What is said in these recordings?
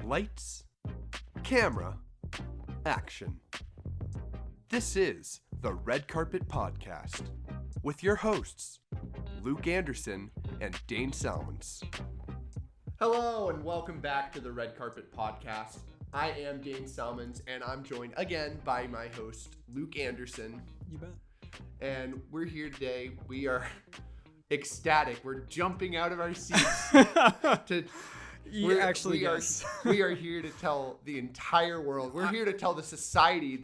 Lights, camera, action. This is the Red Carpet Podcast with your hosts, Luke Andersen and Dane Salmons. Hello and welcome back to the Red Carpet Podcast. I am Dane Salmons and I'm joined again by my host, Luke Andersen. You bet. And we're here today. We are ecstatic. We're jumping out of our seats We are here to tell the entire world. We're here to tell the society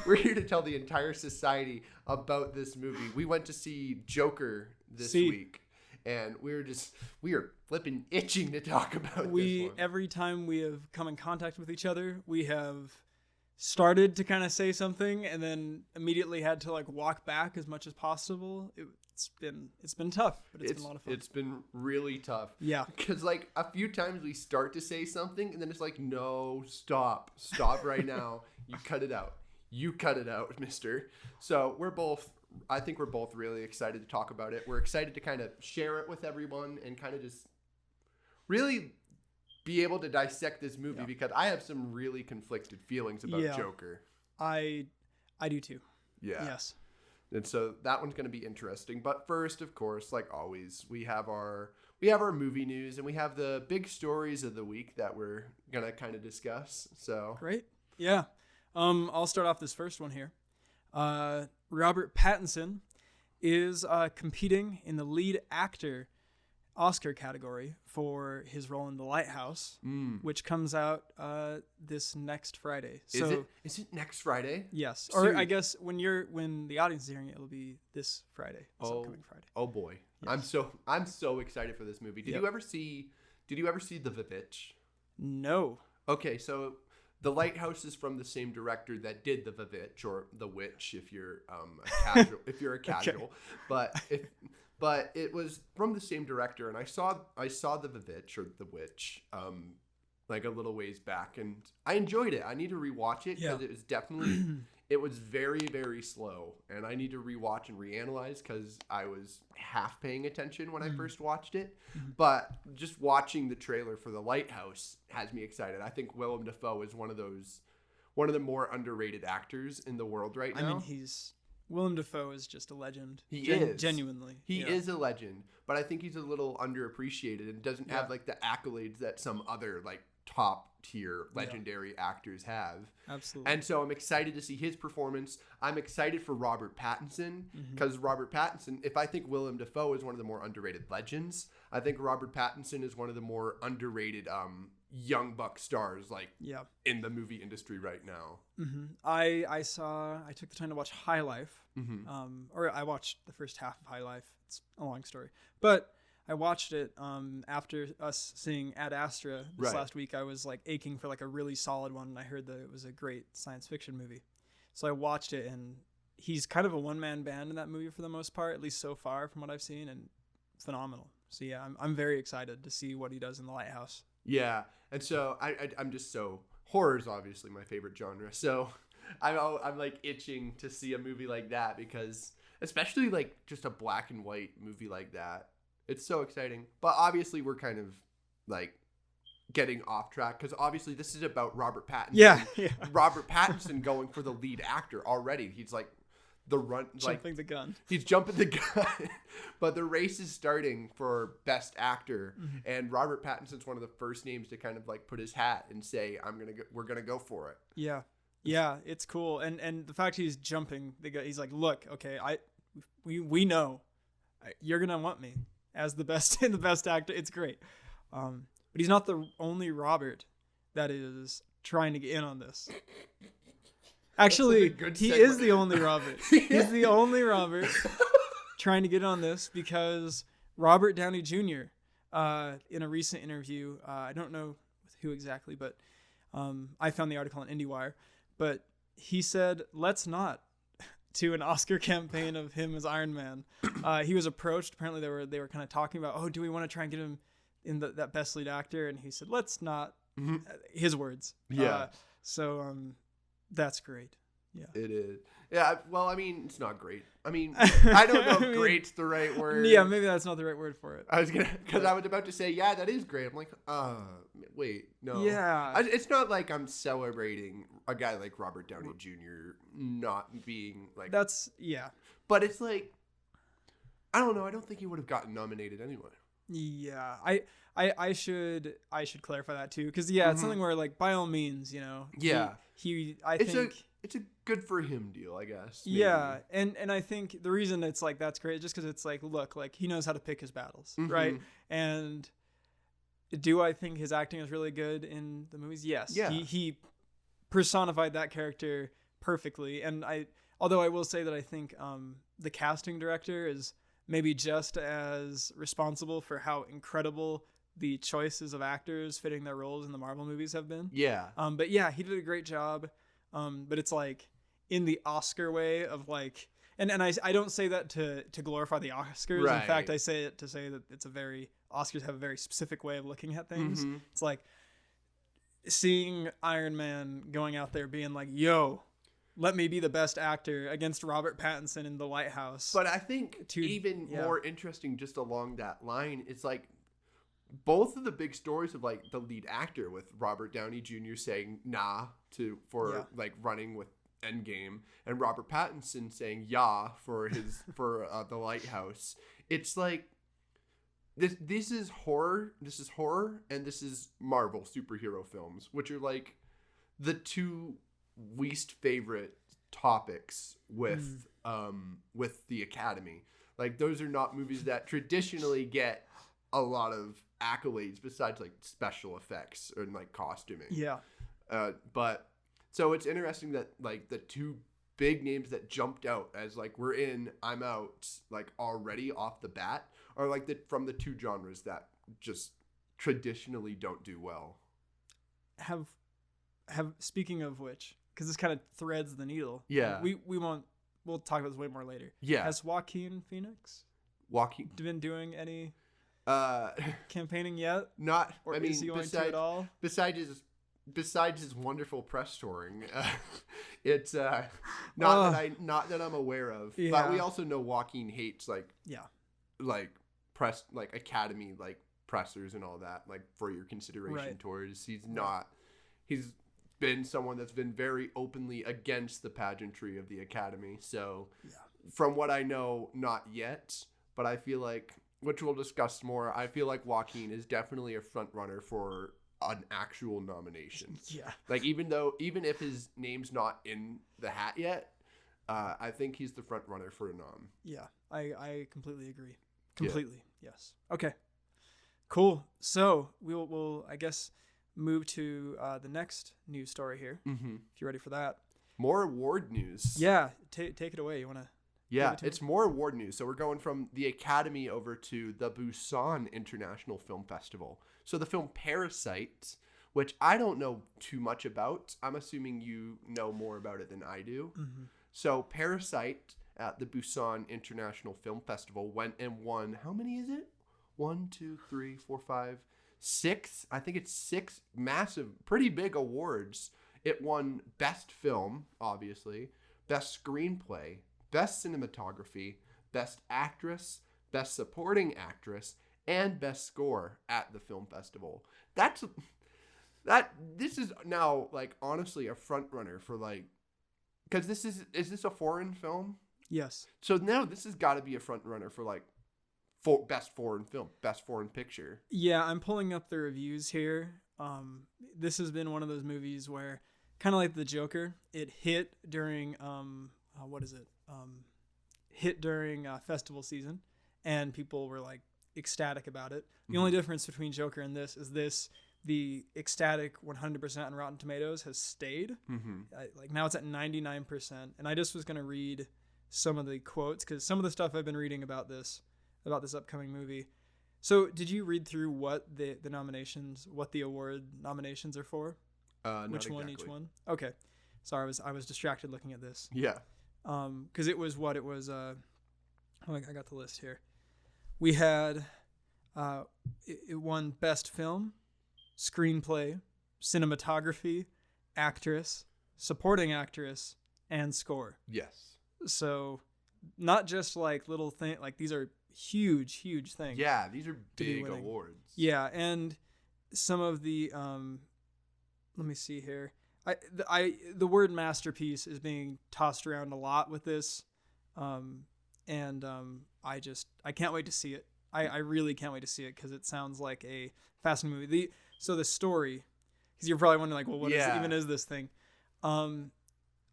we're here to tell the entire society about this movie. We went to see Joker this week, and we are flipping itching to talk about this one. Every time we have come in contact with each other, we have started to kind of say something and then immediately had to walk back as much as possible. It's been tough, but it's been a lot of fun. It's been really tough. Yeah. Because a few times we start to say something and then it's no, stop right now. You cut it out, mister. So I think we're both really excited to talk about it. We're excited to kind of share it with everyone and kind of just really be able to dissect this movie because I have some really conflicted feelings about Joker. I do too. Yeah. Yes. And so that one's going to be interesting. But first, of course, like always, we have our movie news and we have the big stories of the week that we're going to kind of discuss. So great. Yeah. I'll start off this first one here. Robert Pattinson is competing in the lead actor Oscar category for his role in The Lighthouse, which comes out this next Friday. Is it next Friday? Yes. Or I guess when the audience is hearing it, it'll be this Friday. This upcoming Friday. Oh boy. Yes. I'm so excited for this movie. Did you ever see The Vivitch? No. Okay, so The Lighthouse is from the same director that did The Vivitch, or The Witch if you're a casual. Okay. But it was from the same director, and I saw The Vivitch or The Witch a little ways back, and I enjoyed it. I need to rewatch it because it was very, very slow, and I need to rewatch and reanalyze because I was half paying attention when I first watched it. But just watching the trailer for The Lighthouse has me excited. I think Willem Dafoe is one of the more underrated actors in the world right now. I mean, Willem Dafoe is just a legend. He is. Genuinely. He is a legend, but I think he's a little underappreciated and doesn't have the accolades that some other top tier legendary actors have. Absolutely. And so I'm excited to see his performance. I'm excited for Robert Pattinson because Robert Pattinson, if I think Willem Dafoe is one of the more underrated legends, I think Robert Pattinson is one of the more underrated young buck stars in the movie industry right now. I took the time to watch High Life, or I watched the first half of High Life. It's a long story, but I watched it after us seeing Ad Astra this last week. I was aching for a really solid one, and I heard that it was a great science fiction movie. So I watched it, and he's kind of a one-man band in that movie for the most part, at least so far from what I've seen, and phenomenal. So yeah, I'm very excited to see what he does in The Lighthouse. Yeah, and so I'm just so horror is obviously my favorite genre. So I'm itching to see a movie like that because especially just a black and white movie like that. It's so exciting. But obviously we're kind of getting off track because obviously this is about Robert Pattinson. Yeah. Robert Pattinson going for the lead actor already. He's jumping the gun. He's jumping the gun. But the race is starting for best actor, and Robert Pattinson's one of the first names to kind of put his hat and say, we're gonna go for it. Yeah, it's cool. And the fact he's jumping, he's look, okay, we know you're gonna want me as the best actor. It's great. But he's not the only Robert that is trying to get in on this. Actually, he is the only Robert. He's the only Robert trying to get on this because Robert Downey Jr. In a recent interview, I don't know with who exactly, but I found the article on IndieWire, but he said, let's not to an Oscar campaign of him as Iron Man. He was approached. Apparently, they were kind of talking about, do we want to try and get him in that best lead actor? And he said, let's not. His words. Yeah. So that's great. Yeah. It is. Yeah, well, I mean, it's not great. I mean, I don't know if great's the right word. Yeah, maybe that's not the right word for it. I was because I was about to say, yeah, that is great. I'm like, wait, no. Yeah. It's not like I'm celebrating a guy like Robert Downey Jr. not being like. That's, yeah. But it's like, I don't know. I don't think he would have gotten nominated anyway. Yeah. I should clarify that too. Because, yeah, it's something where, like, by all means, you know. Yeah. I think. It's a good for him deal, I guess. Maybe. Yeah, and I think the reason it's like that's great is just because it's like, look, like he knows how to pick his battles, right? And do I think his acting is really good in the movies? Yes. Yeah. He personified that character perfectly, and although I will say that I think the casting director is maybe just as responsible for how incredible the choices of actors fitting their roles in the Marvel movies have been. Yeah. But yeah, he did a great job. But it's like in the Oscar way of like, and I don't say that to glorify the Oscars. Right. In fact, I say it to say that Oscars have a very specific way of looking at things. It's like seeing Iron Man going out there being like, yo, let me be the best actor against Robert Pattinson in The Lighthouse. But I think more interesting just along that line, it's like both of the big stories of like the lead actor with Robert Downey Jr. saying nah like running with Endgame and Robert Pattinson saying yeah for The Lighthouse. It's like this is horror, and this is Marvel superhero films, which are like the two least favorite topics with the Academy. Like those are not movies that traditionally get a lot of accolades besides like special effects and like costuming. Yeah. But so it's interesting that like the two big names that jumped out as like we're in, I'm out, like already off the bat are like from the two genres that just traditionally don't do well. Have speaking of which, because this kind of threads the needle. Yeah. We'll talk about this way more later. Yeah. Has Joaquin Phoenix been doing any campaigning yet? Not. Or is he going to at all? Besides his wonderful press touring, it's not that I'm aware of. Yeah. But we also know Joaquin hates like press like Academy like pressers and all that like for your consideration tours. He's been someone that's been very openly against the pageantry of the Academy. So from what I know, not yet. But I feel like, which we'll discuss more, I feel like Joaquin is definitely a front runner for an actual nomination. Yeah. Like even if his name's not in the hat yet, I think he's the front runner for a nom. Yeah, I completely agree. Completely, yes. Okay, cool. So we'll I guess move to the next news story here. Mm-hmm. If you're ready for that. More award news. Yeah, take it away. You want to? Yeah, it's more award news. So we're going from the Academy over to the Busan International Film Festival. So the film Parasite, which I don't know too much about. I'm assuming you know more about it than I do. Mm-hmm. So Parasite at the Busan International Film Festival went and won, how many is it? 1, 2, 3, 4, 5, 6. I think it's 6 massive, pretty big awards. It won Best Film, obviously, Best Screenplay, Best Cinematography, Best Actress, Best Supporting Actress, and Best Score at the film festival. This is now like honestly a front runner for like, because is this a foreign film? Yes. So now this has got to be a front runner for like best foreign film, best foreign picture. Yeah, I'm pulling up the reviews here. This has been one of those movies where, kind of like The Joker, it hit during hit during festival season, and people were like ecstatic about it. The only difference between Joker and this is the ecstatic 100% on Rotten Tomatoes has stayed. Like now it's at 99%, and I just was gonna read some of the quotes because some of the stuff I've been reading about this upcoming movie. So did you read through what the award nominations are for? Which one each one? Okay, sorry, I was distracted looking at this. Yeah. Because it was I got the list here. We had it won Best Film, Screenplay, Cinematography, Actress, Supporting Actress, and score. Yes. So not just like little thing, like these are huge things. Yeah, these are big awards. Yeah, and some of the let me see here. The word masterpiece is being tossed around a lot with this. I can't wait to see it. I really can't wait to see it because it sounds like a fascinating movie. So the story, because you're probably wondering like, well, what is this thing?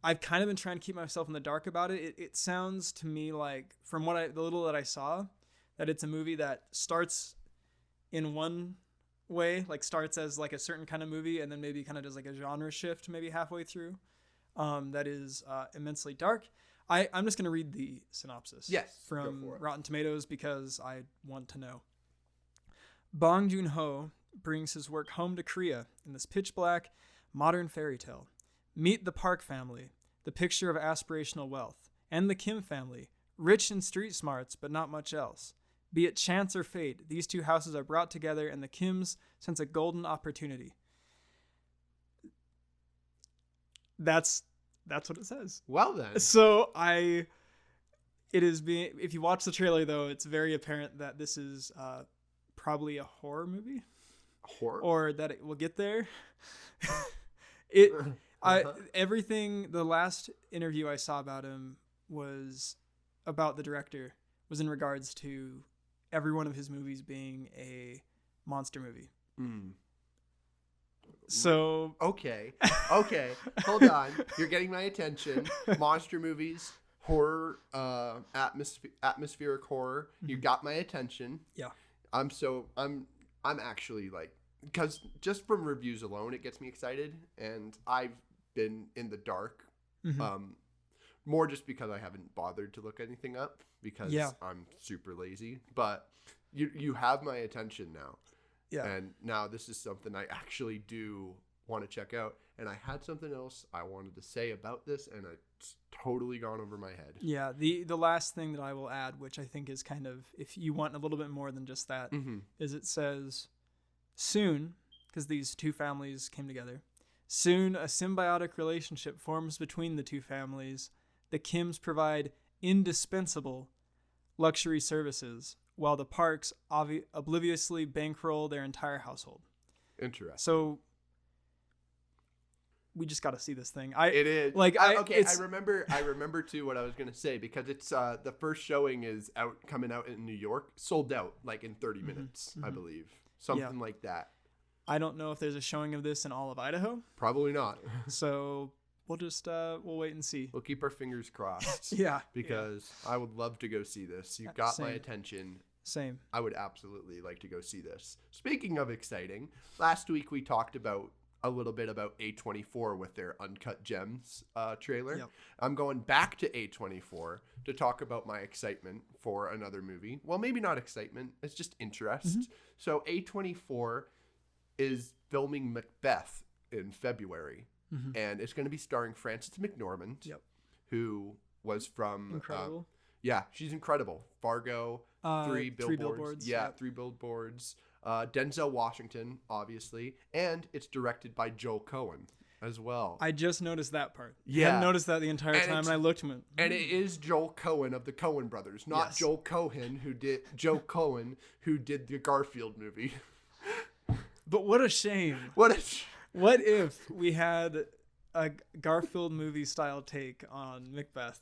I've kind of been trying to keep myself in the dark about it. It sounds to me like, from the little that I saw, that it's a movie that starts in one way, like starts as like a certain kind of movie, and then maybe kind of does like a genre shift maybe halfway through. That is immensely dark. I'm just going to read the synopsis from Rotten Tomatoes because I want to know. Bong Joon-ho brings his work home to Korea in this pitch-black, modern fairy tale. Meet the Park family, the picture of aspirational wealth, and the Kim family, rich in street smarts but not much else. Be it chance or fate, these two houses are brought together and the Kims sense a golden opportunity. That's what it says. Well then. So if you watch the trailer though, it's very apparent that this is probably a horror movie. Horror? Or that it will get there. Everything, the last interview I saw about him was about the director, was in regards to every one of his movies being a monster movie. So okay, hold on. You're getting my attention. Monster movies, horror, atmospheric horror. You got my attention. Yeah. I'm actually like, because just from reviews alone, it gets me excited, and I've been in the dark. More just because I haven't bothered to look anything up because I'm super lazy. But you have my attention now. Yeah. And now this is something I actually do want to check out. And I had something else I wanted to say about this, and it's totally gone over my head. Yeah. The last thing that I will add, which I think is kind of, if you want a little bit more than just that, is it says, soon, because these two families came together, soon a symbiotic relationship forms between the two families. The Kims provide indispensable luxury services, while the Parks obliviously bankroll their entire household. Interesting. So we just got to see this thing. It is like I remember too what I was gonna say, because it's the first showing is coming out in New York, sold out like in 30 minutes, I believe, something like that. I don't know if there's a showing of this in all of Idaho. Probably not. So we'll just we'll wait and see. We'll keep our fingers crossed. Because I would love to go see this. You got my attention. Same. I would absolutely like to go see this. Speaking of exciting, last week we talked a little bit about A24 with their Uncut Gems trailer. Yep. I'm going back to A24 to talk about my excitement for another movie. Well, maybe not excitement. It's just interest. So A24 is filming Macbeth in February. And it's going to be starring Frances McDormand, who was from... Incredible. She's incredible. Fargo, Three Billboards. Yeah, Three Billboards. Denzel Washington, obviously. And it's directed by Joel Cohen as well. I just noticed that part. I hadn't noticed that the entire time, and I looked at it. And it is Joel Cohen of the Coen brothers, not Joel Cohen who did the Garfield movie. But what a shame. What if we had a Garfield movie style take on Macbeth?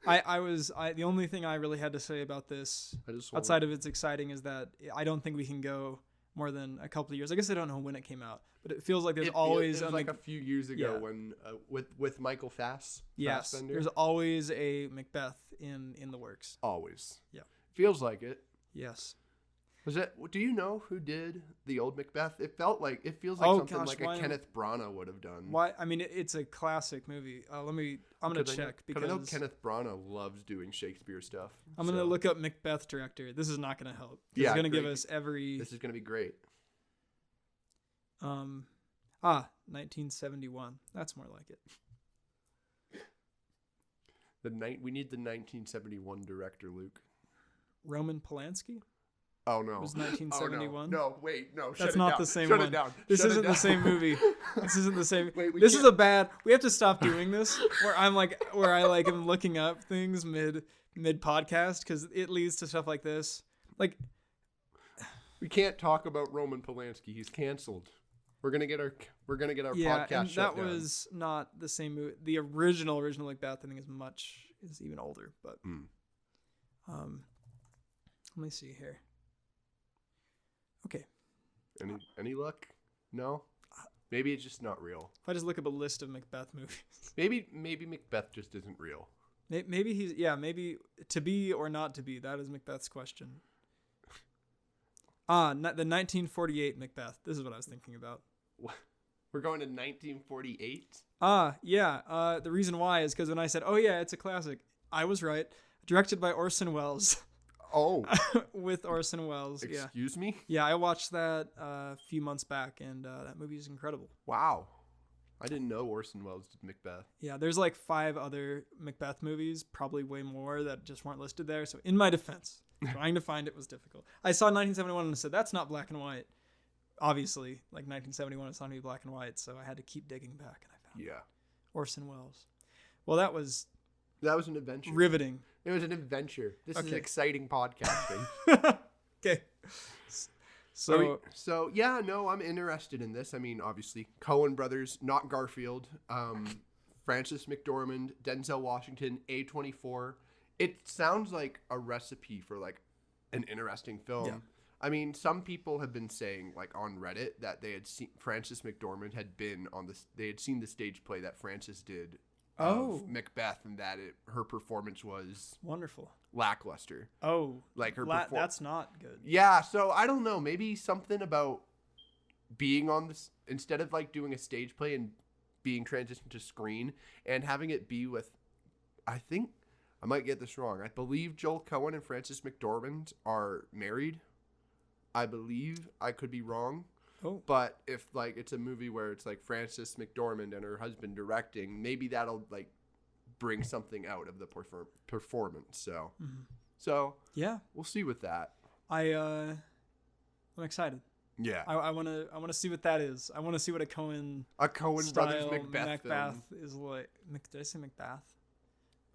The only thing I really had to say about this, outside of it's exciting, is that I don't think we can go more than a couple of years. I guess I don't know when it came out, but it feels like there's always it was like a few years ago when with Michael Fassbender. Yes, there's always a Macbeth in the works. Always. Yeah. Feels like it. Yes. Do you know who did the old Macbeth? It feels like something like a Kenneth Branagh would have done. Why? I mean, it's a classic movie. I'm gonna check because I know Kenneth Branagh loves doing Shakespeare stuff. I'm gonna look up Macbeth director. This is not gonna help. This is gonna give us every. This is gonna be great. 1971. That's more like it. We need the 1971 director, Luke. Roman Polanski. Oh no. was 1971. Oh, no, wait, no. That's not the same Shut one. it down. This Shut it isn't down. the same movie. This isn't the same. Wait, this is a bad. We have to stop doing this. Where I am looking up things mid podcast because it leads to stuff like this. Like, we can't talk about Roman Polanski. He's canceled. We're gonna get our yeah, podcast and shut that down. was not the same movie. The original Macbeth, I think, is even older. But let me see here. Okay. Any luck? No. Maybe it's just not real. If I just look up a list of Macbeth movies, Maybe Macbeth just isn't real. maybe maybe to be or not to be. That is Macbeth's question. The 1948 Macbeth. This is what I was thinking about. We're going to 1948. Yeah. The reason why is because when I said, "Oh yeah, it's a classic," I was right. Directed by Orson Welles. Oh. With Orson Welles. Excuse me? Yeah, I watched that a few months back, and that movie is incredible. Wow. I didn't know Orson Welles did Macbeth. Yeah, there's like 5 other Macbeth movies, probably way more, that just weren't listed there. So in my defense, trying to find it was difficult. I saw 1971 and said, that's not black and white. Obviously, like 1971, it's not going to be black and white, so I had to keep digging back, and I found Orson Welles. Well, that was an adventure. Riveting. It was an adventure. This is exciting podcasting. Okay. So yeah, no, I'm interested in this. I mean, obviously, Coen brothers, not Garfield, Frances McDormand, Denzel Washington, A24. It sounds like a recipe for like an interesting film. Yeah. I mean, some people have been saying, like on Reddit, that they had seen Frances McDormand had been on this. They had seen the stage play that Frances did of Macbeth, and that her performance was wonderful, lackluster. Like her that's not good. Yeah, so I don't know, maybe something about being on this instead of like doing a stage play and being transitioned to screen and having it be with, I think I might get this wrong, I believe Joel Coen and Frances McDormand are married. I believe, I could be wrong. But if like it's a movie where it's like Frances McDormand and her husband directing, maybe that'll like bring something out of the performance. So yeah, we'll see with that. I'm excited. Yeah, I want to see what that is. I want to see what a Coen brothers Macbeth film is like. Did I say Macbeth?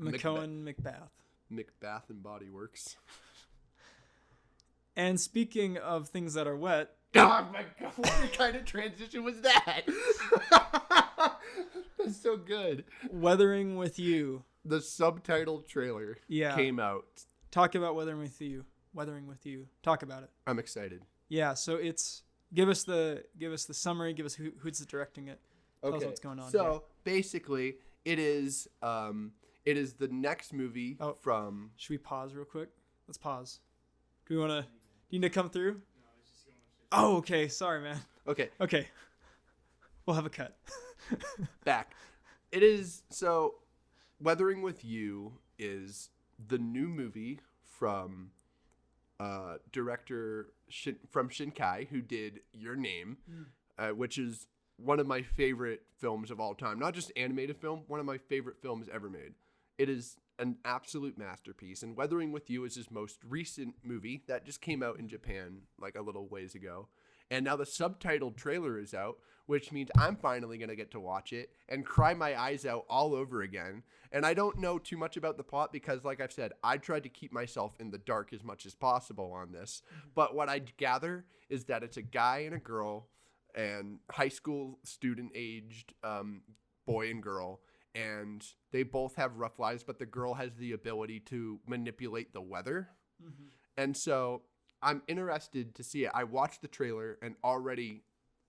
Coen Macbeth. Macbeth and Body Works. And speaking of things that are wet. Oh my God, what kind of transition was that? That's so good. Weathering with You. The subtitled trailer came out. Talk about Weathering with You. Weathering with You. Talk about it. I'm excited. Yeah, so it's give us the summary, give us who's directing it. Tell us what's going on. So basically it is the next movie from. Should we pause real quick? Let's pause. Do you need to come through? Oh, okay. Sorry, man. Okay. We'll have a cut. Back. It is, so Weathering with You is the new movie from director from Shinkai, who did Your Name, which is one of my favorite films of all time. Not just animated film, one of my favorite films ever made. It is an absolute masterpiece. And Weathering with You is his most recent movie that just came out in Japan like a little ways ago. And now the subtitled trailer is out, which means I'm finally going to get to watch it and cry my eyes out all over again. And I don't know too much about the plot because, like I've said, I tried to keep myself in the dark as much as possible on this. But what I gather is that it's a guy and a girl and high school student aged boy and girl. And they both have rough lives, but the girl has the ability to manipulate the weather. Mm-hmm. And so I'm interested to see it. I watched the trailer and already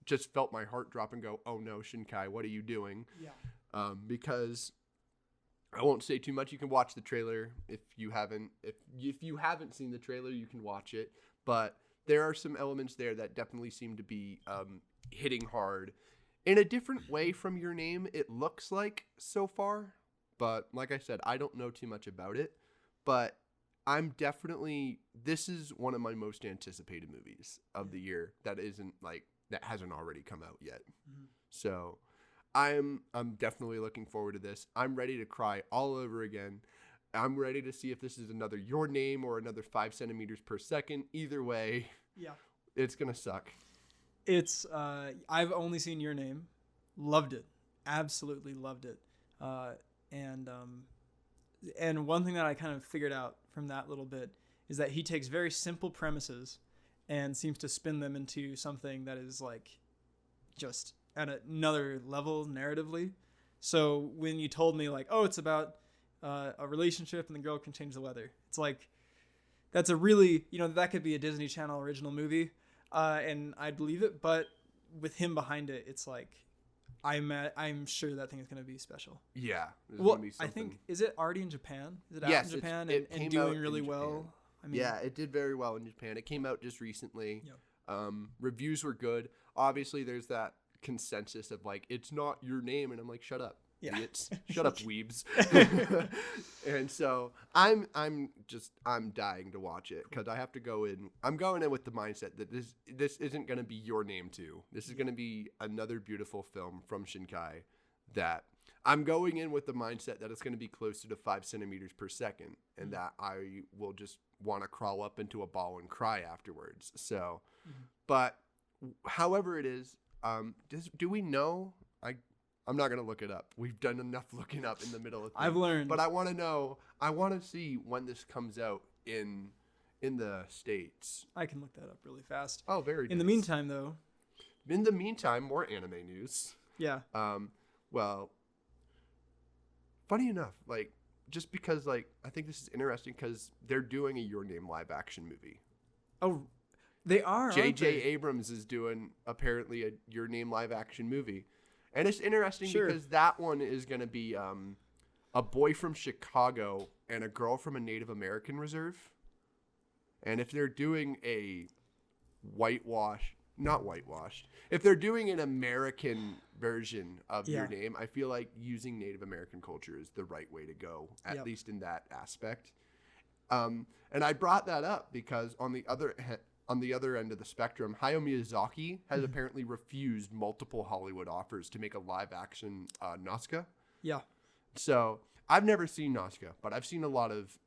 just felt my heart drop and go, oh no, Shinkai, what are you doing? Yeah. Because I won't say too much. You can watch the trailer if you haven't seen the trailer, you can watch it. But there are some elements there that definitely seem to be hitting hard. In a different way from Your Name, it looks like so far. But like I said, I don't know too much about it. But this is one of my most anticipated movies of the year that hasn't already come out yet. Mm-hmm. So I'm definitely looking forward to this. I'm ready to cry all over again. I'm ready to see if this is another Your Name or another 5 centimeters per second. Either way, Yeah. it's going to suck. It's I've only seen Your Name. Loved it. Absolutely loved it. And one thing that I kind of figured out from that little bit is that he takes very simple premises and seems to spin them into something that is like just at another level narratively. So when you told me like, oh, it's about a relationship and the girl can change the weather, it's like, that's a really, that could be a Disney Channel original movie, and I'd believe it. But with him behind it, it's like, I'm sure that thing is going to be special. Yeah. Well, I think, is it already in Japan? Is it out in Japan and doing really well? I mean, yeah, it did very well in Japan. It came out just recently. Yep. Reviews were good. Obviously, there's that consensus of like, it's not Your Name, and I'm like, shut up. Yeah. Idiots. Shut up, weebs. And so I'm dying to watch it because I have to go in. I'm going in with the mindset that this isn't going to be Your Name 2. This is going to be another beautiful film from Shinkai that I'm going in with the mindset that it's going to be closer to 5 centimeters per second and that I will just want to crawl up into a ball and cry afterwards. So, but however it is, do we know? I'm not going to look it up. We've done enough looking up in the middle of things. I've learned. But I want to know, I want to see when this comes out in the States. I can look that up really fast. Oh, very nice. In the meantime, though. In the meantime, more anime news. Yeah. Well, funny enough, like, just because, like, I think this is interesting because they're doing a Your Name live action movie. Oh, they are. J.J. Abrams is doing apparently a Your Name live action movie. And it's interesting because that one is going to be a boy from Chicago and a girl from a Native American reserve. And if they're doing a if they're doing an American version of Your Name, I feel like using Native American culture is the right way to go, at least in that aspect. And I brought that up because on the other end of the spectrum, Hayao Miyazaki has apparently refused multiple Hollywood offers to make a live-action Nazca. Yeah. So I've never seen Nazca, but I've seen a lot of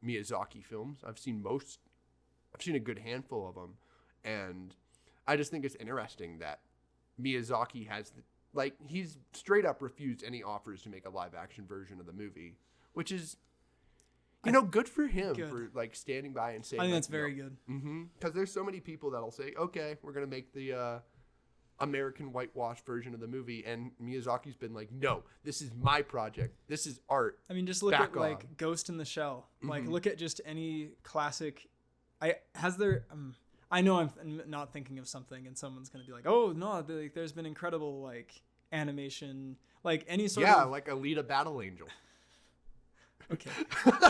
Miyazaki films. I've seen a good handful of them, and I just think it's interesting that Miyazaki has he's straight up refused any offers to make a live-action version of the movie, which is. Good for him for standing by and saying. I think that's very good. Because there's so many people that'll say, "Okay, we're gonna make the American whitewash version of the movie," and Miyazaki's been like, "No, this is my project. This is art." I mean, just look at Ghost in the Shell. Like, look at just any classic. I know I'm not thinking of something, and someone's gonna be like, "Oh no, there's been incredible animation, any sort of like Alita Battle Angel." Okay.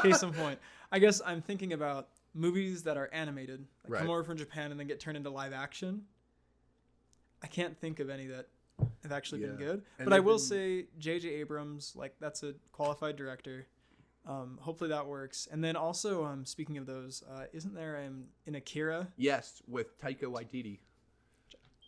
Case in point. I guess I'm thinking about movies that are animated, come over from Japan and then get turned into live action. I can't think of any that have actually been good. But I will say J.J. Abrams, that's a qualified director. Hopefully that works. And then also, speaking of those, isn't there an Akira? Yes, with Taika Waititi.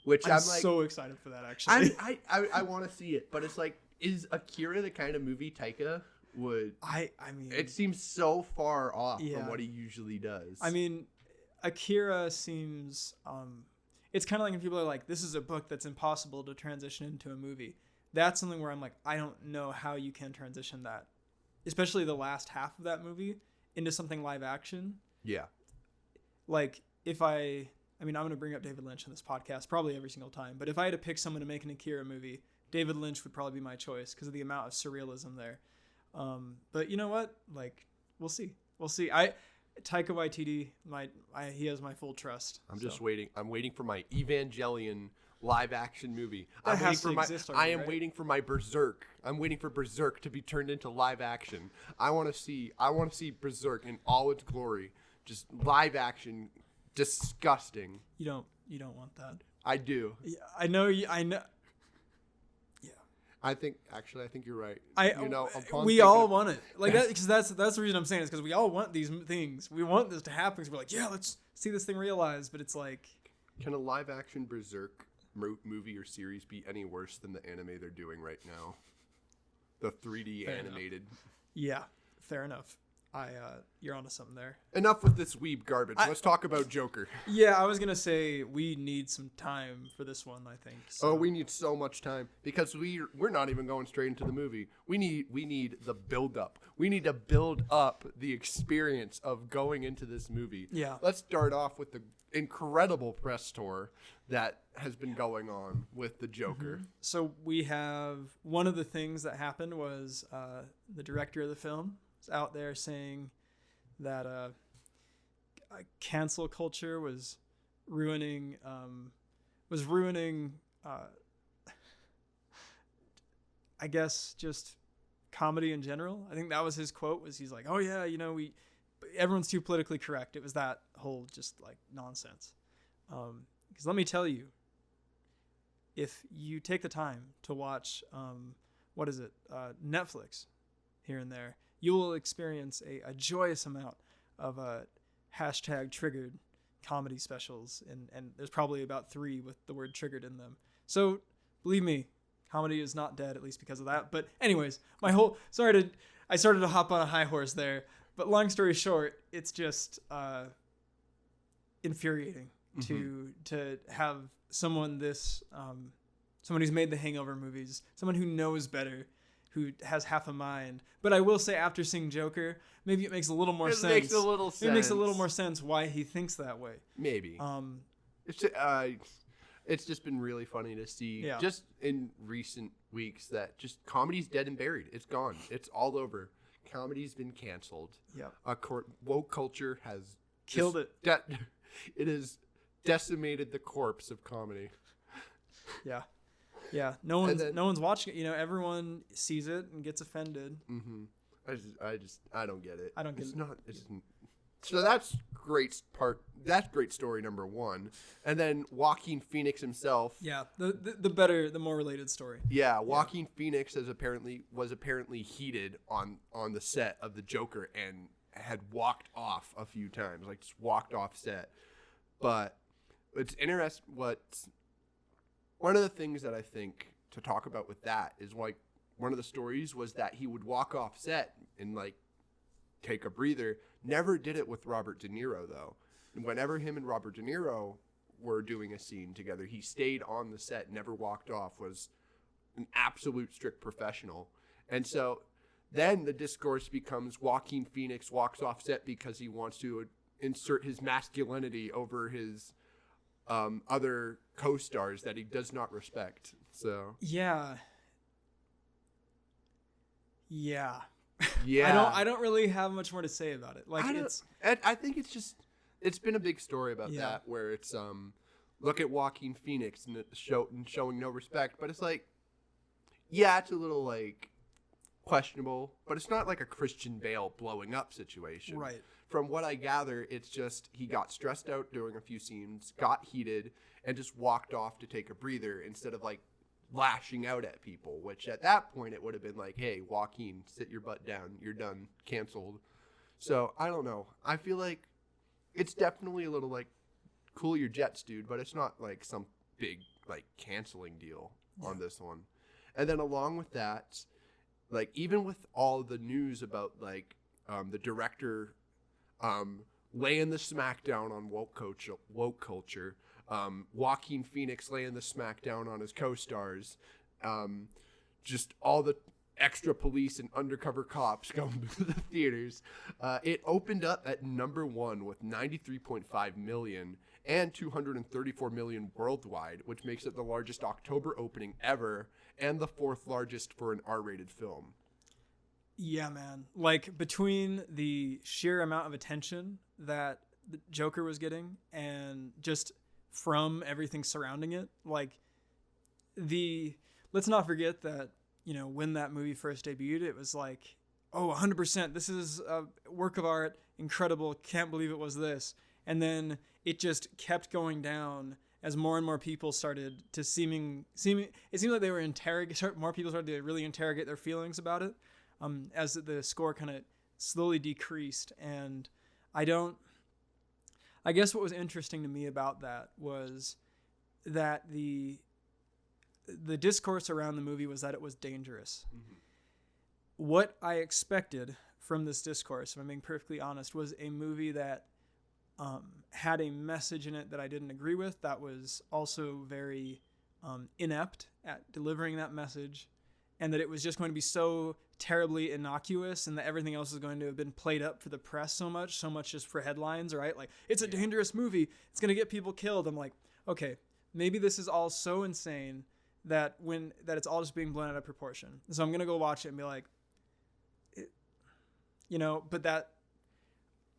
Which I'm so excited for that, actually. I want to see it. But it's is Akira the kind of movie Taika would I mean it seems so far off from what he usually does. I mean, Akira seems it's kind of like when people are like, this is a book that's impossible to transition into a movie. That's something where I'm like, I don't know how you can transition that, especially the last half of that movie, into something live action. Yeah. If I'm going to bring up David Lynch in this podcast probably every single time, but if I had to pick someone to make an Akira movie, David Lynch would probably be my choice because of the amount of surrealism there. But you know what? We'll see. Taika Waititi, he has my full trust. I'm just waiting. I'm waiting for my Evangelion live action movie. I am waiting for my Berserk. I'm waiting for Berserk to be turned into live action. I want to see Berserk in all its glory. Just live action, disgusting. You don't want that. I do. Yeah, I know. I think you're right. We all want it that because that's the reason I'm saying it, is because we all want these things. We want this to happen because we're like, yeah, let's see this thing realized. But it's like, can a live action Berserk movie or series be any worse than the anime they're doing right now? The 3D animated. Yeah. fair enough. You're onto something there. Enough with this weeb garbage. Let's talk about Joker. Yeah, I was gonna say we need some time for this one. I think. So. Oh, we need so much time because we're not even going straight into the movie. We need the build up. We need to build up the experience of going into this movie. Yeah. Let's start off with the incredible press tour that has been going on with the Joker. Mm-hmm. So we have one of the things that happened was the director of the film was out there saying that cancel culture was ruining I guess just comedy in general. I think that was his quote. Was he's like, oh yeah, everyone's too politically correct. It was that whole just like nonsense. Because let me tell you, if you take the time to watch Netflix here and there, you will experience a joyous amount of hashtag triggered comedy specials, and there's probably about 3 with the word triggered in them. So believe me, comedy is not dead, at least because of that. But anyways, I started to hop on a high horse there, but long story short, it's just infuriating to have someone someone who's made the Hangover movies, someone who knows better, who has half a mind. But I will say, after seeing Joker, maybe it makes a little more sense. It makes a little sense. It makes a little more sense why he thinks that way. Maybe. It's just been really funny to see just in recent weeks that just comedy's dead and buried. It's gone. It's all over. Comedy's been canceled. Yeah. Woke culture has killed it. It has decimated the corpse of comedy. Yeah. Yeah. No one's watching it. Everyone sees it and gets offended. Mm-hmm. I don't get it. I don't get it. So that's great story number 1. And then Joaquin Phoenix himself. Yeah. The more related story. Yeah. Joaquin Phoenix was apparently heated on the set of the Joker and had walked off a few times, like just walked off set. But it's interesting. One of the things that I think to talk about with that is like one of the stories was that he would walk off set and like take a breather. Never did it with Robert De Niro though. And whenever him and Robert De Niro were doing a scene together, he stayed on the set, never walked off, was an absolute strict professional. And so then the discourse becomes Joaquin Phoenix walks off set because he wants to insert his masculinity over his other co-stars that he does not respect. So yeah. Yeah. I don't really have much more to say about it. Like I think it's been a big story about that, where it's look at Joaquin Phoenix and showing no respect, but it's like, yeah, it's a little like questionable, but it's not like a Christian Bale blowing up situation. Right. From what I gather, it's just he got stressed out during a few scenes, got heated, and just walked off to take a breather instead of like lashing out at people, which at that point it would have been like, hey, Joaquin, sit your butt down. You're done. Canceled. So I don't know. I feel like it's definitely a little like cool your jets, dude, but it's not like some big like canceling deal on this one. And then along with that, like even with all the news about like the director laying the smackdown on woke culture, Joaquin Phoenix laying the smackdown on his co-stars, just all the extra police and undercover cops going to the theaters. It opened up at number 1 with 93.5 million and 234 million worldwide, which makes it the largest October opening ever and the 4th largest for an R-rated film. Yeah, man. Like, between the sheer amount of attention that the Joker was getting and just from everything surrounding it, like, let's not forget that, when that movie first debuted, it was like, oh, 100%, this is a work of art, incredible, can't believe it was this. And then it just kept going down as more and more people started to it seemed like they were more people started to really interrogate their feelings about it. As the score kind of slowly decreased. And I guess what was interesting to me about that was that the discourse around the movie was that it was dangerous. Mm-hmm. what I expected from this discourse, if I'm being perfectly honest, was a movie that had a message in it that I didn't agree with, that was also very inept at delivering that message, and that it was just going to be so terribly innocuous, and that everything else is going to have been played up for the press so much just for headlines, right? Like, it's a dangerous movie, it's going to get people killed. I'm like, okay, maybe this is all so insane that it's all just being blown out of proportion. So I'm going to go watch it and be like, but that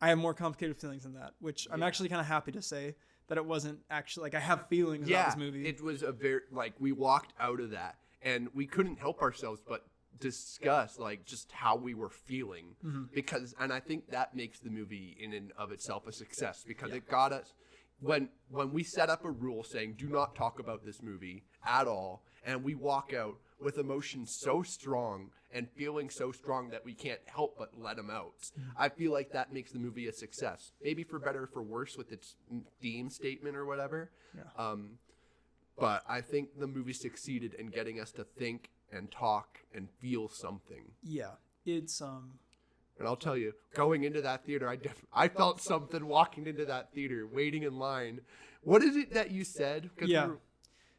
I have more complicated feelings than that, which I'm actually kind of happy to say that it wasn't actually, like, I have feelings about this movie. It was we walked out of that and we couldn't help ourselves but discuss, like, just how we were feeling, and I think that makes the movie in and of itself a success, because it got us, when we set up a rule saying, do not talk about this movie at all, and we walk out with emotions so strong and feeling so strong that we can't help but let them out. I feel like that makes the movie a success. Maybe for better or for worse with its theme statement or whatever. Yeah. But I think the movie succeeded in getting us to think and talk and feel something. Yeah. It's And I'll tell you, going into that theater, I felt something walking into that theater, waiting in line. What is it that you said?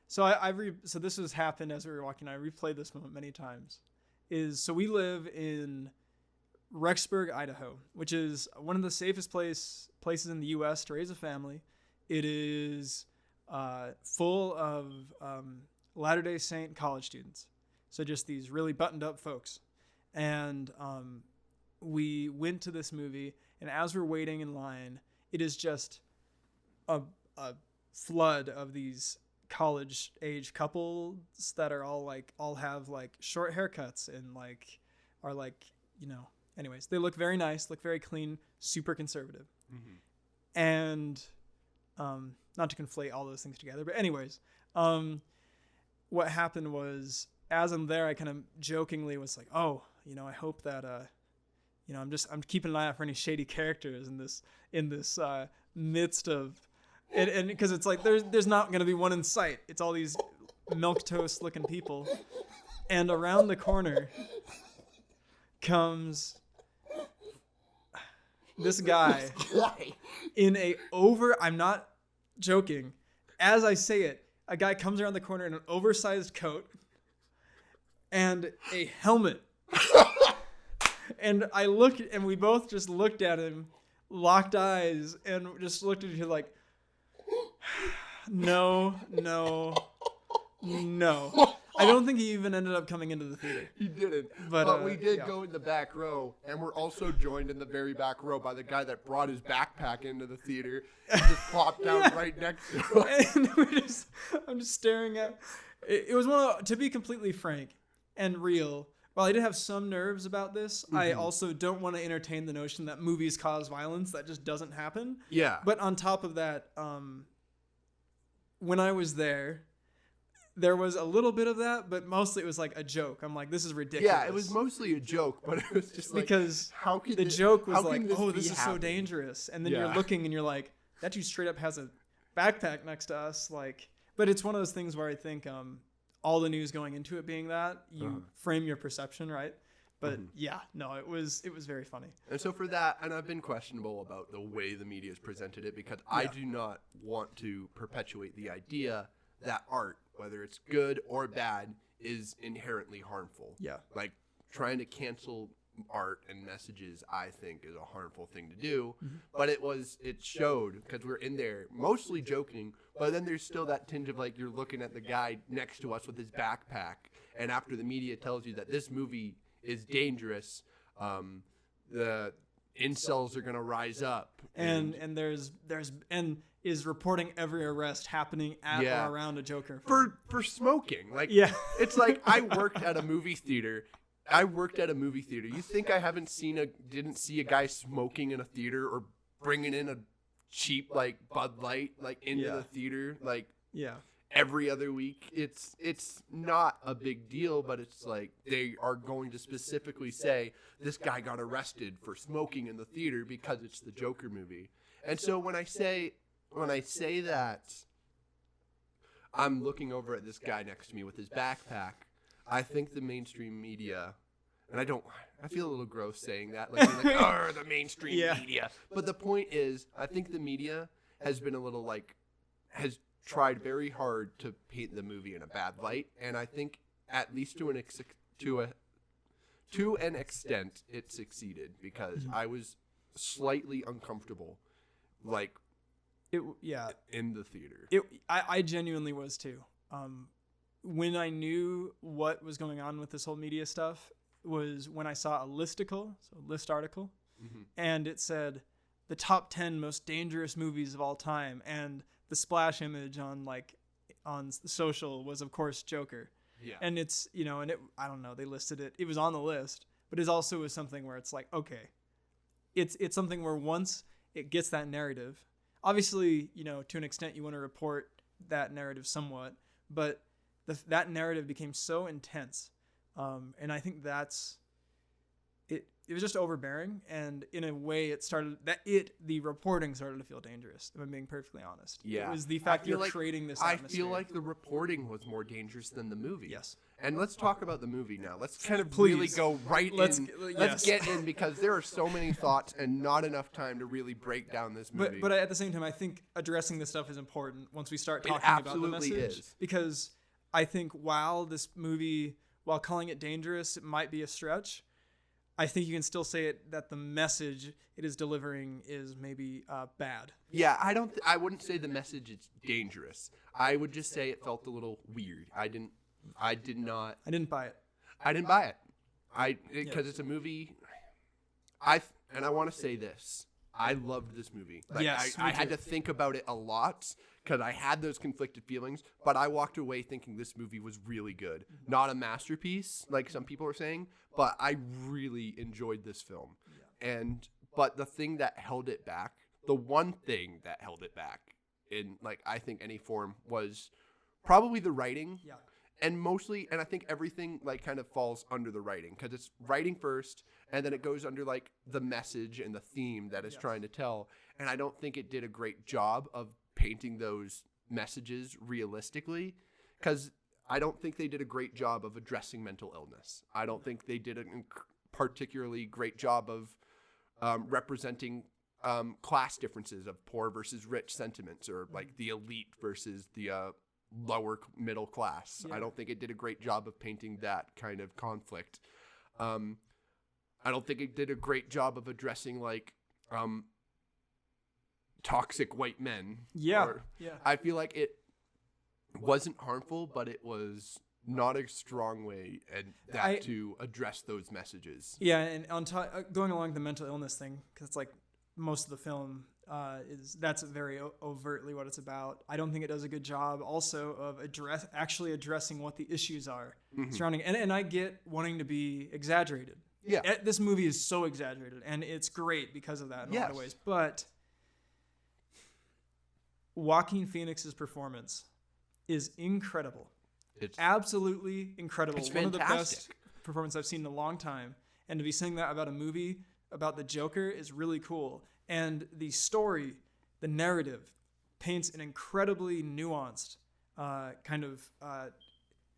So this has happened as we were walking. I replayed this moment many times. So we live in Rexburg, Idaho, which is one of the safest places in the U.S. to raise a family. It is full of Latter-day Saint college students. So just these really buttoned up folks. And we went to this movie, and as we're waiting in line, it is just a flood of these college age couples that are all have short haircuts and are anyways, they look very nice, look very clean, super conservative. And not to conflate all those things together, but anyways, what happened was, as I'm there, I kind of jokingly was like, I hope that I'm keeping an eye out for any shady characters in this midst of, and because it's like there's not going to be one in sight. It's all these milquetoast looking people, and around the corner comes this guy I'm not joking. As I say it, a guy comes around the corner in an oversized coat and a helmet. And we both just looked at him, locked eyes, and just looked at each other like, no. I don't think he even ended up coming into the theater. He didn't. But we did go in the back row, and we're also joined in the very back row by the guy that brought his backpack into the theater and just plopped down right next to us. And I'm just staring at it. Was to be completely frank and real, while I did have some nerves about this, I also don't want to entertain the notion that movies cause violence. That just doesn't happen. Yeah. But on top of that, when I was there was a little bit of that, but mostly it was like a joke. I'm like, this is ridiculous. Yeah, it was mostly a joke, but it was just like, because joke was like, this is so dangerous. And then you're looking and you're like, that dude straight up has a backpack next to us. But it's one of those things where I think all the news going into it being that, you frame your perception, right? But it was very funny. And so for that, and I've been questionable about the way the media has presented it, because I do not want to perpetuate the idea that art, whether it's good or bad, is inherently harmful. Yeah. Like, trying to cancel art and messages, I think, is a harmful thing to do. But it showed, because we're in there mostly joking, but then there's still that tinge of you're looking at the guy next to us with his backpack, and after the media tells you that this movie is dangerous, the incels are going to rise up. And is reporting every arrest happening at or around a Joker film. For smoking. It's like, I worked at a movie theater. You think I didn't see a guy smoking in a theater, or bringing in a cheap Bud Light into the theater every other week? It's not a big deal, but it's like they are going to specifically say this guy got arrested for smoking in the theater because it's the Joker movie. And so when I say that, I'm looking over at this guy next to me with his backpack, I think the mainstream media and I feel a little gross saying that, like, oh, the mainstream media. But the point is, I think the media has been a little has tried very hard to paint the movie in a bad light, and I think at least to an extent it succeeded, because I was slightly uncomfortable, in the theater. I genuinely was too. When I knew what was going on with this whole media stuff was when I saw a list article, and it said the top 10 most dangerous movies of all time, and the splash image on social was, of course, Joker. Yeah. And it's, I don't know, they listed it. It was on the list, but it also was something where it's like, okay, it's something where once it gets that narrative, obviously, to an extent you want to report that narrative somewhat, but that narrative became so intense. And I think it was just overbearing, and in a way the reporting started to feel dangerous, if I'm being perfectly honest. Yeah. It was the fact you're creating this atmosphere. I feel like the reporting was more dangerous than the movie. Yes. And let's talk about the movie now. Let's kind of really go Let's get in, because there are so many thoughts and not enough time to really break down this movie. But at the same time, I think addressing this stuff is important once we start talking about the message. It absolutely is. Because I think while calling it dangerous, it might be a stretch, I think you can still say that the message it is delivering is maybe bad. Yeah, I wouldn't say the message is dangerous. I would just say it felt a little weird. I didn't buy it. I didn't buy it. Because it's a movie. I want to say this. I loved this movie. Yes, I had to think about it a lot, because I had those conflicted feelings, but I walked away thinking this movie was really good. Not a masterpiece, like some people are saying, but I really enjoyed this film. Yeah. But the thing that held it back, the one thing that held it back in, I think any form, was probably the writing. Yeah. And I think everything kind of falls under the writing, because it's writing first, and then it goes under the message and the theme that it's trying to tell. And I don't think it did a great job of painting those messages realistically, because I don't think they did a great job of addressing mental illness. I don't think they did a particularly great job of representing class differences of poor versus rich sentiments, or the elite versus the lower middle class. Yeah. I don't think it did a great job of painting that kind of conflict. I don't think it did a great job of addressing toxic white men. Yeah. I feel like it wasn't harmful, but it was not a strong way to address those messages. Yeah, and going along the mental illness thing, because it's most of the film that's very overtly what it's about. I don't think it does a good job also of actually addressing what the issues are surrounding it. And I get wanting to be exaggerated. Yeah. This movie is so exaggerated, and it's great because of that in a lot of ways. But Joaquin Phoenix's performance is incredible. It's absolutely incredible. It's one fantastic. Of the best performances I've seen in a long time. And to be saying that about a movie about the Joker is really cool. And the story, the narrative, paints an incredibly nuanced kind of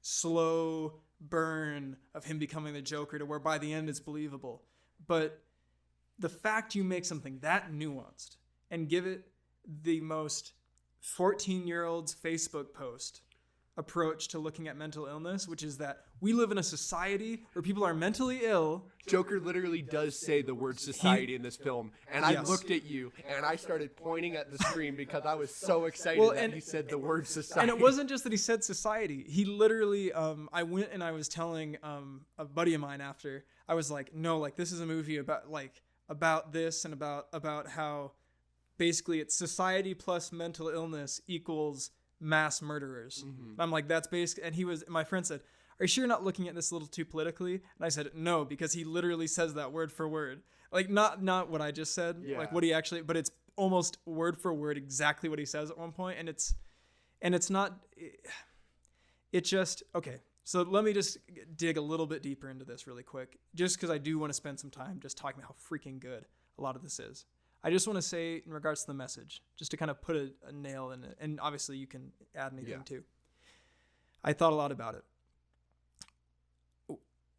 slow burn of him becoming the Joker, to where by the end it's believable. But the fact you make something that nuanced and give it the most 14-year-old's Facebook post approach to looking at mental illness, which is that we live in a society where people are mentally ill. Joker literally does say the word society in this film. And I looked at you and I started pointing at the screen because I was so excited that he said the word society. And it wasn't just that he said society. He literally, I went and I was telling a buddy of mine after, I was like, no, this is a movie about this, and about how basically it's society plus mental illness equals mass murderers. Mm-hmm. I'm like, that's basic. And my friend said, are you sure you're not looking at this a little too politically? And I said, no, because he literally says that word for word. Not what I just said, what he actually, but it's almost word for word exactly what he says at one point. And it's not, it just, okay. So let me just dig a little bit deeper into this really quick, just because I do want to spend some time just talking about how freaking good a lot of this is. I just want to say, in regards to the message, just to kind of put a nail in it, and obviously you can add anything too. I thought a lot about it.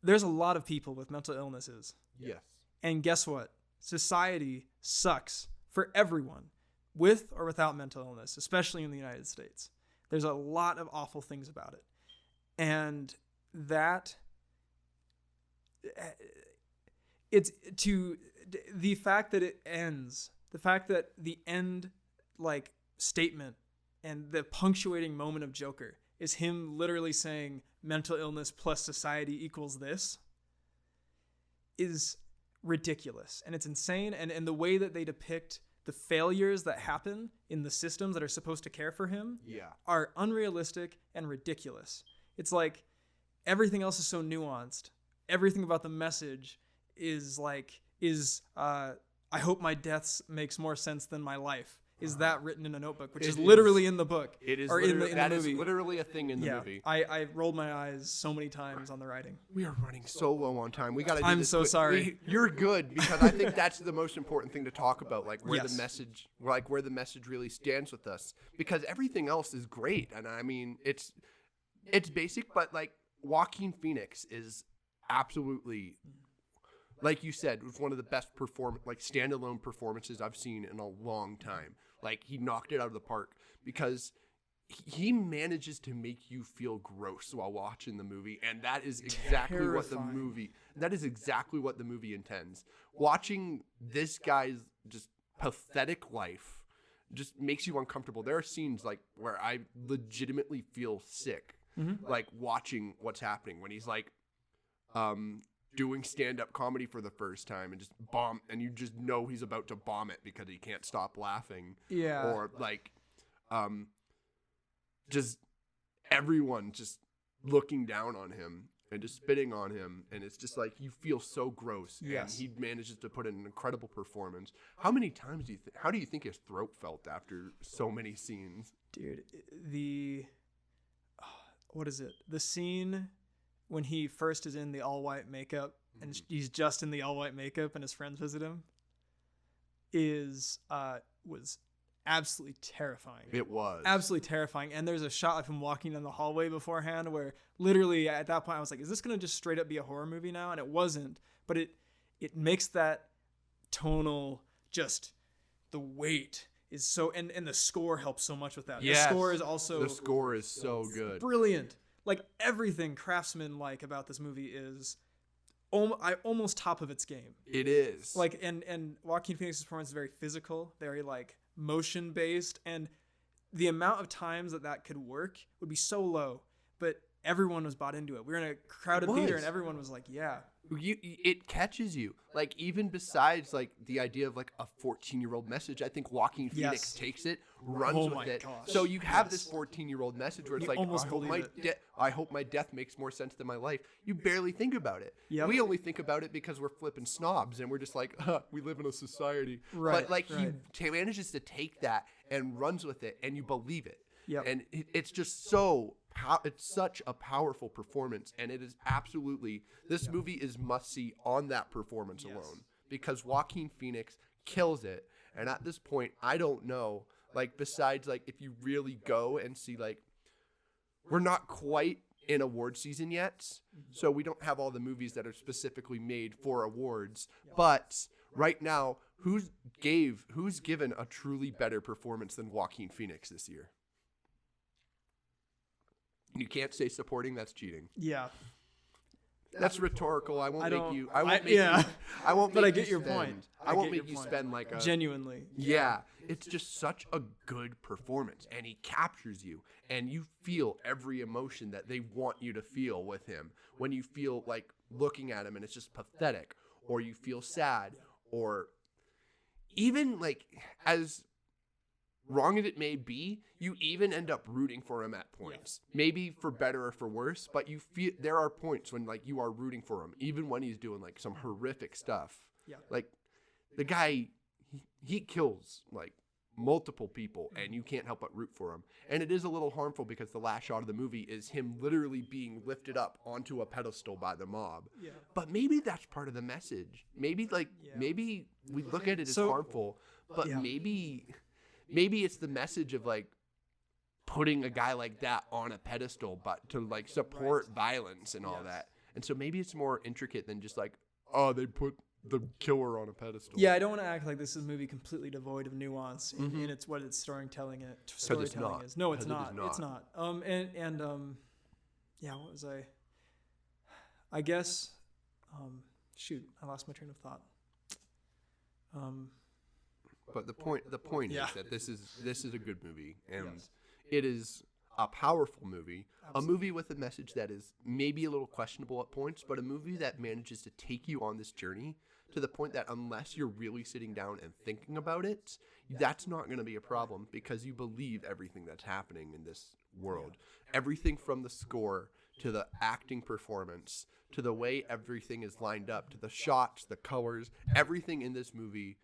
there's a lot of people with mental illnesses. Yes. And guess what? Society sucks for everyone with or without mental illness, especially in the United States. There's a lot of awful things about it. And that it's to the fact that it ends, the fact that the end like statement and the punctuating moment of Joker is him literally saying mental illness plus society equals this is ridiculous. And it's insane. And the way that they depict the failures that happen in the systems that are supposed to care for him are unrealistic and ridiculous. It's like everything else is so nuanced. Everything about the message is I hope my death makes more sense than my life. Is that written in a notebook, which is literally in the book? It is, or in the movie. Is literally a thing in the movie. I rolled my eyes so many times on the writing. We are running so low on time. We got to. I'm so sorry. You're good, because I think that's the most important thing to talk about, like where the message, really stands with us. Because everything else is great, and I mean it's basic, but like Joaquin Phoenix is absolutely, like you said, was one of the best standalone performances I've seen in a long time. Like, he knocked it out of the park because he manages to make you feel gross while watching the movie, and that is exactly what the movie intends. Watching this guy's just pathetic life just makes you uncomfortable. There are scenes like where I legitimately feel sick, like watching what's happening when he's like doing stand-up comedy for the first time and just and you just know he's about to bomb it because he can't stop laughing. Yeah. Or like just everyone just looking down on him and just spitting on him, and it's just like you feel so gross. Yes. And he manages to put in an incredible performance. How many times how do you think his throat felt after so many scenes? Dude, what is it? The scene when he first is in the all-white makeup and he's just in the all-white makeup and his friends visit him was absolutely terrifying. It was. Absolutely terrifying. And there's a shot of him walking down the hallway beforehand where literally at that point I was like, is this going to just straight up be a horror movie now? And it wasn't. But it makes that tonal, just the weight is so, and the score helps so much with that. Yes. The score is so good. Brilliant. Like everything craftsman-like about this movie is almost top of its game. It is. Like, and Joaquin Phoenix's performance is very physical, very like motion-based, and the amount of times that could work would be so low, but everyone was bought into it. We were in a crowded theater and everyone was like, yeah. It catches you. Like, even besides like the idea of like a 14-year-old message, I think Joaquin Phoenix takes it, runs with it. Gosh. So you have this 14-year-old message where it's like, I hope my death makes more sense than my life. You barely think about it. Yep. We only think about it because we're flipping snobs and we're just like, we live in a society. Right. But like he manages to take that and runs with it, and you believe it. Yep. And it's just it's such a powerful performance, and it is absolutely, this movie is must-see on that performance alone, because Joaquin Phoenix kills it. And at this point, I don't know, like, besides, like, if you really go and see, like, we're not quite in award season yet, so we don't have all the movies that are specifically made for awards, but right now, who's given a truly better performance than Joaquin Phoenix this year? You can't say supporting, that's cheating. Yeah. That's rhetorical. I won't make you spend like a genuinely. Yeah. It's just such a good performance, and he captures you, and you feel every emotion that they want you to feel with him. When you feel like looking at him and it's just pathetic, or you feel sad, or even like, as wrong as it may be, you even end up rooting for him at points. Maybe for better or for worse, but you feel there are points when like you are rooting for him, even when he's doing like some horrific stuff. Yeah. Like the guy, he kills like multiple people, and you can't help but root for him. And it is a little harmful because the last shot of the movie is him literally being lifted up onto a pedestal by the mob. Yeah. But maybe that's part of the message. Maybe maybe we look at it as harmful, but maybe it's the message of like putting a guy like that on a pedestal, but to like support violence and all that. And so maybe it's more intricate than just like, oh, they put the killer on a pedestal. Yeah, I don't want to act like this is a movie completely devoid of nuance in its what its storytelling is. No, it's not. It's not. Yeah, what was I guess. Shoot, I lost my train of thought. But the point is that this is a good movie, and it is a powerful movie, a movie with a message that is maybe a little questionable at points, but a movie that manages to take you on this journey to the point that unless you're really sitting down and thinking about it, that's not going to be a problem because you believe everything that's happening in this world. Everything from the score to the acting performance to the way everything is lined up to the shots, the colors, everything in this movie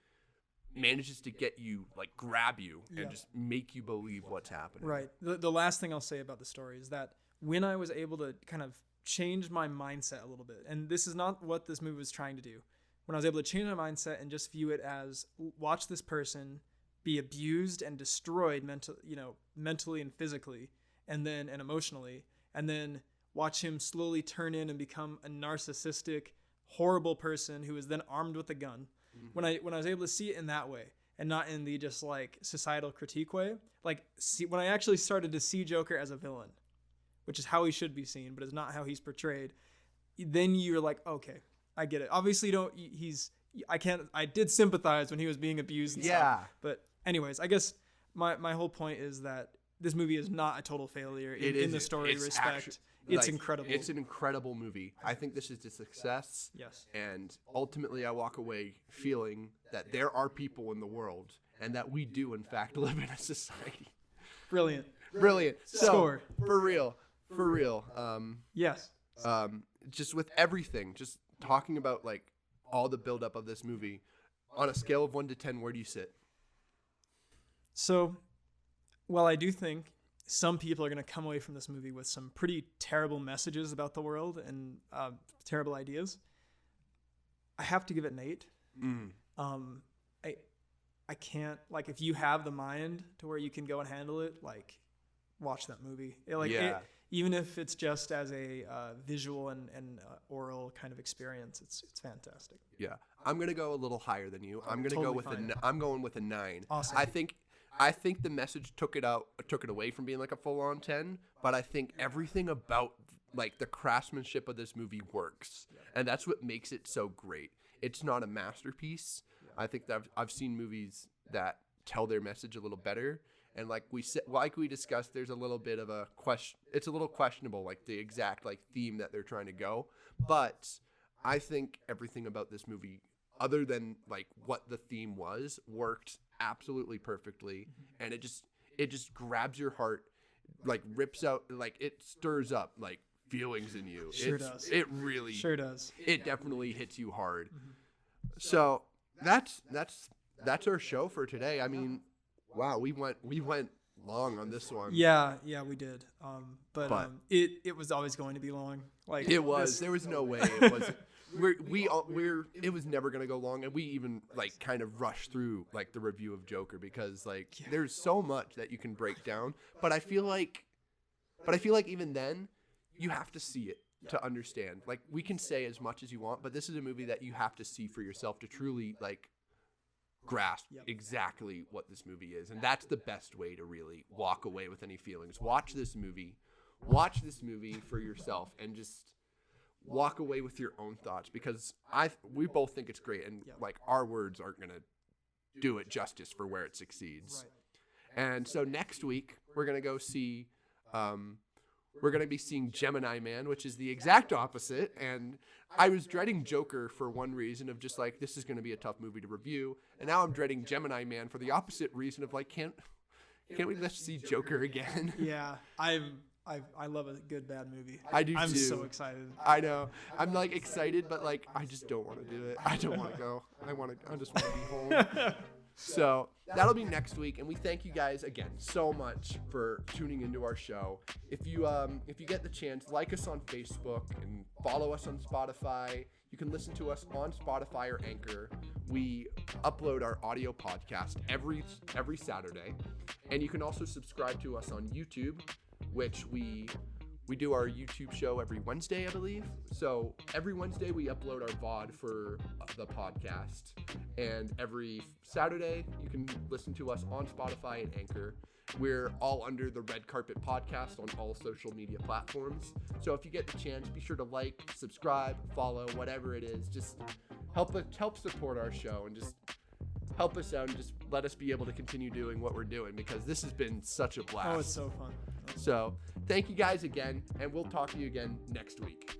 manages to get you, like, grab you and just make you believe what's happening. Right. The last thing I'll say about the story is that when I was able to kind of change my mindset a little bit, and this is not what this movie was trying to do, when I was able to change my mindset and just view it as watch this person be abused and destroyed mentally and physically and emotionally, and then watch him slowly turn in and become a narcissistic, horrible person who is then armed with a gun. When I was able to see it in that way and not in the just like societal critique way, like when I actually started to see Joker as a villain, which is how he should be seen, but it's not how he's portrayed, then you're like, okay, I get it. Obviously, I did sympathize when he was being abused and stuff. But anyways, I guess my whole point is that this movie is not a total failure in the story respect. It's incredible. It's an incredible movie. I think this is a success. Yes. And ultimately, I walk away feeling that there are people in the world and that we do, in fact, live in a society. Brilliant. So, Score. For real. Yes. Just with everything, just talking about like all the buildup of this movie, on a scale of 1 to 10, where do you sit? So, well, I do think some people are going to come away from this movie with some pretty terrible messages about the world and terrible ideas. I have to give it an 8. I can't, like, if you have the mind to where you can go and handle it, like, watch that movie. Even if it's just as a visual and oral kind of experience, it's fantastic. Yeah, I'm gonna go a little higher than you. I'm gonna go with I'm going with a 9. Awesome. I think the message took it away from being like a full-on 10, but I think everything about like the craftsmanship of this movie works, and that's what makes it so great. It's not a masterpiece. I think that I've seen movies that tell their message a little better, and like we discussed, there's a little bit of a question. It's a little questionable, like the exact like theme that they're trying to go. But I think everything about this movie, other than like what the theme was, worked absolutely perfectly, and it just grabs your heart, like rips out, like it stirs up like feelings in you. Sure does. It really sure does. It definitely hits you hard. So that's our show for today. I mean, wow, we went long on this one. Yeah, we did. But it was always going to be long. Like it was. There was no way it wasn't. It was never gonna go long, and we even like kind of rushed through like the review of Joker because like there's so much that you can break down. But I feel like even then you have to see it to understand. Like we can say as much as you want, but this is a movie that you have to see for yourself to truly like grasp exactly what this movie is, and that's the best way to really walk away with any feelings. Watch this movie for yourself, and just walk away with your own thoughts, because we both think it's great, and like our words aren't gonna do it justice for where it succeeds. Right. And so next week we're gonna go see we're going to be seeing Gemini Man, which is the exact opposite. And I was dreading Joker for one reason of just like, this is going to be a tough movie to review. And now I'm dreading Gemini Man for the opposite reason of like, can't we let's see Joker again? Yeah, I love a good bad movie. I do too. I'm so excited. I know. I'm like excited, but like, I just don't want to do it. I don't want to go. I just want to be home. So that'll be next week, and we thank you guys again so much for tuning into our show. If you get the chance, like us on Facebook and follow us on Spotify. You can listen to us on Spotify or Anchor. We upload our audio podcast every Saturday, and you can also subscribe to us on YouTube, which we We do our YouTube show every Wednesday, I believe. So every Wednesday we upload our VOD for the podcast. And every Saturday you can listen to us on Spotify and Anchor. We're all under the Red Carpet Podcast on all social media platforms. So if you get the chance, be sure to like, subscribe, follow, whatever it is. Just help support our show and just help us out and just let us be able to continue doing what we're doing, because this has been such a blast. Oh, it's so fun. So thank you guys again, and we'll talk to you again next week.